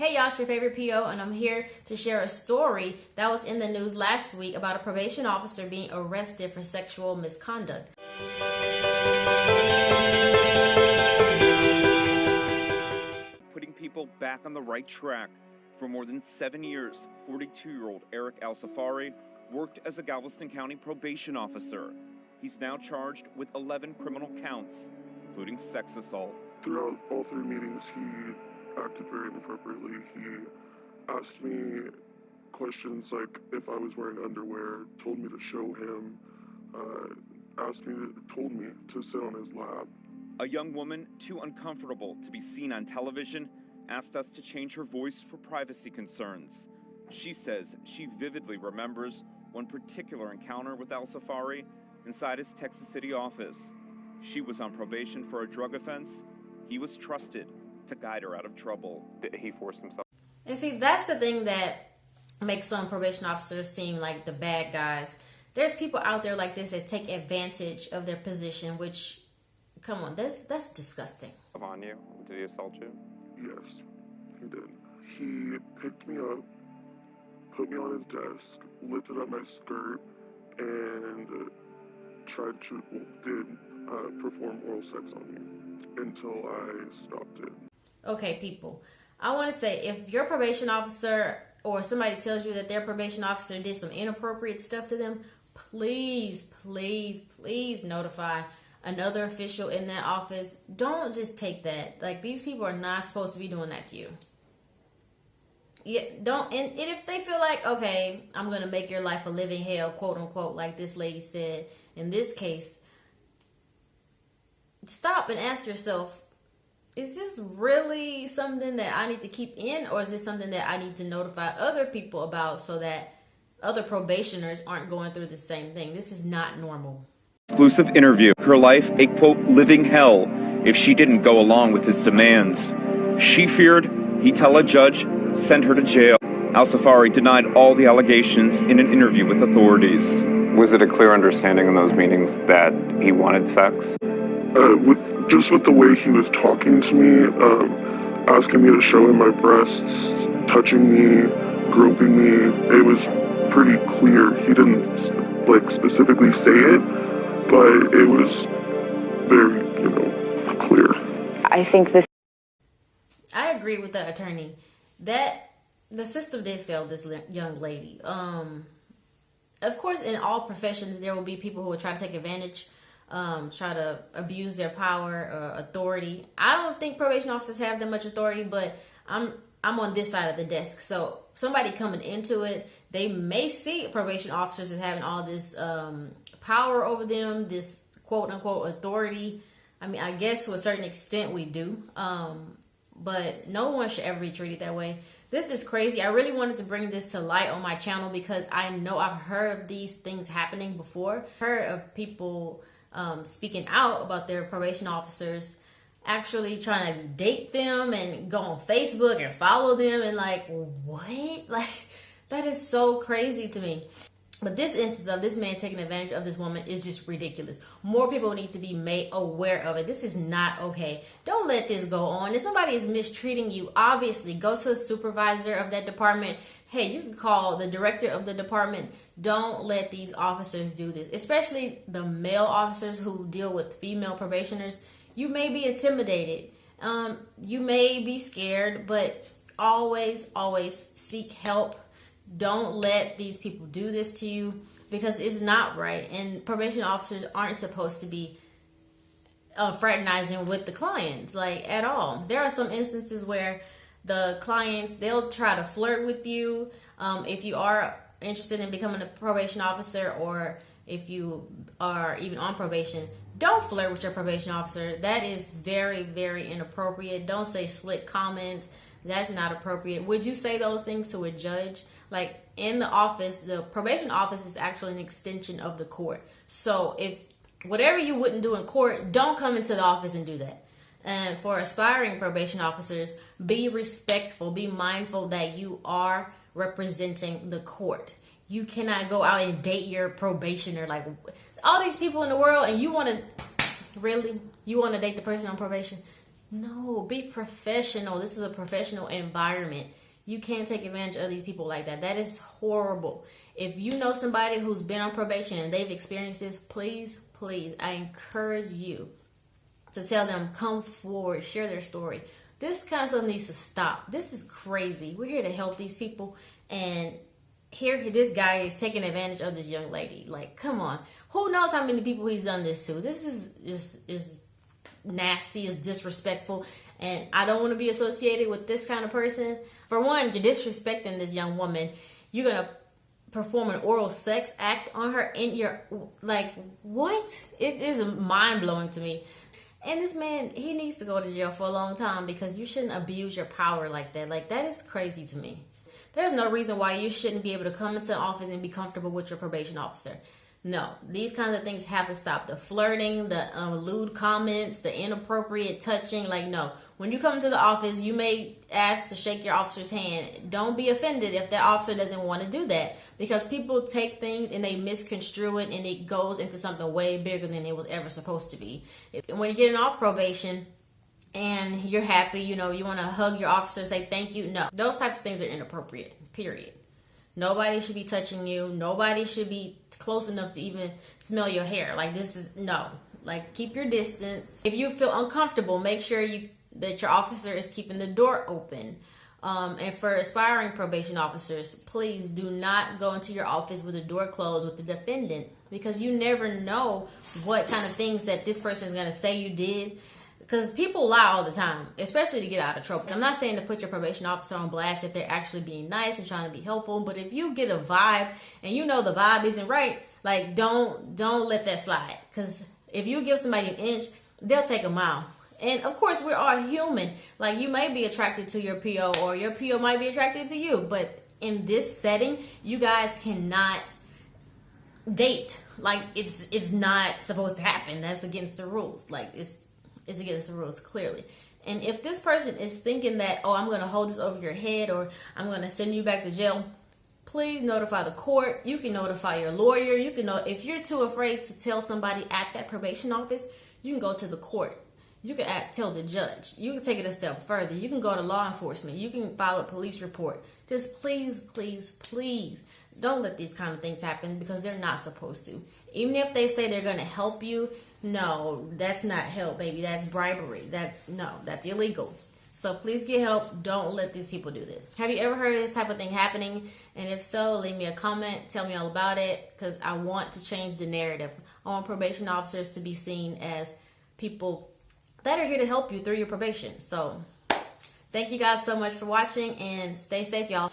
Hey y'all, it's your favorite PO, and I'm here to share a story that was in the news last week about a probation officer being arrested for sexual misconduct. Putting people back on the right track. For more than 7 years, 42-year-old Eric Al-Safari worked as a Galveston County probation officer. He's now charged with 11 criminal counts, including sex assault. Throughout all three meetings, he acted very inappropriately. He asked me questions like if I was wearing underwear, told me to show him, told me to sit on his lap. A young woman, too uncomfortable to be seen on television, asked us to change her voice for privacy concerns. She says she vividly remembers one particular encounter with Al-Safari inside his Texas City office. She was on probation for a drug offense. He was trusted to guide her out of trouble. He forced himself. And see, that's the thing that makes some probation officers seem like the bad guys. There's people out there like this that take advantage of their position, which, come on, that's disgusting. On you? Did he assault you? Yes, he did. He picked me up, put me on his desk, lifted up my skirt, and did perform oral sex on me until I stopped it. Okay, people, I want to say, if your probation officer or somebody tells you that their probation officer did some inappropriate stuff to them, please, please, please notify another official in that office. Don't just take that. Like, these people are not supposed to be doing that to you. Yeah, don't. And if they feel like, okay, I'm going to make your life a living hell, quote unquote, like this lady said in this case, stop and ask yourself, is this really something that I need to keep in, or is this something that I need to notify other people about so that other probationers aren't going through the same thing? This is not normal. Exclusive interview. Her life a, quote, living hell if she didn't go along with his demands. She feared he'd tell a judge, send her to jail. Al-Safari denied all the allegations in an interview with authorities. Was it a clear understanding in those meetings that he wanted sex? With the way he was talking to me, asking me to show him my breasts, touching me, groping me, it was pretty clear. He didn't specifically say it, but it was very, clear. I agree with the attorney that the system did fail this young lady. Of course, in all professions, there will be people who will try to take advantage, try to abuse their power or authority. I don't think probation officers have that much authority, but I'm on this side of the desk. So somebody coming into it, they may see probation officers as having all this power over them, this quote unquote authority. I mean, I guess to a certain extent we do, but no one should ever be treated that way. This is crazy. I really wanted to bring this to light on my channel because I know I've heard of these things happening before. Heard of people speaking out about their probation officers actually trying to date them and go on Facebook and follow them, and like, what? Like, that is so crazy to me. But this instance of this man taking advantage of this woman is just ridiculous. More people need to be made aware of it. This is not okay. Don't let this go on. If somebody is mistreating you, obviously go to a supervisor of that department. Hey, you can call the director of the department. Don't let these officers do this, especially the male officers who deal with female probationers. You may be intimidated. You may be scared, but always, always seek help. Don't let these people do this to you because it's not right. And probation officers aren't supposed to be fraternizing with the clients, like, at all. There are some instances where the clients, they'll try to flirt with you. If you are interested in becoming a probation officer, or if you are even on probation, don't flirt with your probation officer. That is very, very inappropriate. Don't say slick comments. That's not appropriate. Would you say those things to a judge? Like, in the office, the probation office is actually an extension of the court. So if whatever you wouldn't do in court, don't come into the office and do that. And for aspiring probation officers, be respectful, be mindful that you are representing the court. You cannot go out and date your probationer. Like, all these people in the world, and you want to date the person on probation? No, be professional. This is a professional environment. You can't take advantage of these people like that. That is horrible. If you know somebody who's been on probation and they've experienced this, please, please, I encourage you to tell them, come forward, share their story. This kind of stuff needs to stop. This is crazy. We're here to help these people, and here this guy is taking advantage of this young lady. Like, come on. Who knows how many people he's done this to? This is just nasty, is disrespectful, and I don't want to be associated with this kind of person. For one, you're disrespecting this young woman. You're gonna perform an oral sex act on her in your, like, what? It is mind-blowing to me. And this man, he needs to go to jail for a long time, because you shouldn't abuse your power like that. Like, that is crazy to me. There's no reason why you shouldn't be able to come into the office and be comfortable with your probation officer. No, these kinds of things have to stop. The flirting, the lewd comments, the inappropriate touching. Like, no. When you come to the office, you may ask to shake your officer's hand. Don't be offended if that officer doesn't want to do that, because people take things and they misconstrue it, and it goes into something way bigger than it was ever supposed to be. When you're getting off probation and you're happy, you know, you want to hug your officer, say thank you. No, those types of things are inappropriate, period. Nobody should be touching you. Nobody should be close enough to even smell your hair. Like, this is, no. Like, keep your distance. If you feel uncomfortable, make sure that your officer is keeping the door open. And for aspiring probation officers, please do not go into your office with the door closed with the defendant, because you never know what kind of things that this person is going to say you did. Because people lie all the time, especially to get out of trouble. I'm not saying to put your probation officer on blast if they're actually being nice and trying to be helpful, but if you get a vibe and you know the vibe isn't right, like, don't let that slide. Because if you give somebody an inch, they'll take a mile. And of course, we're all human. Like, you may be attracted to your PO, or your PO might be attracted to you, but in this setting, you guys cannot date. Like, it's not supposed to happen. That's against the rules. Like, it's against the rules, clearly. And if this person is thinking that, oh, I'm going to hold this over your head, or I'm going to send you back to jail, please notify the court. You can notify your lawyer. You can know, if you're too afraid to tell somebody at that probation office, you can go to the court. You can tell the judge. You can take it a step further. You can go to law enforcement. You can file a police report. Just please, please, please don't let these kind of things happen, because they're not supposed to. Even if they say they're going to help you, no, that's not help, baby. That's bribery. That's illegal. So please get help. Don't let these people do this. Have you ever heard of this type of thing happening? And if so, leave me a comment. Tell me all about it, because I want to change the narrative. I want probation officers to be seen as people that are here to help you through your probation. So thank you guys so much for watching, and stay safe, y'all.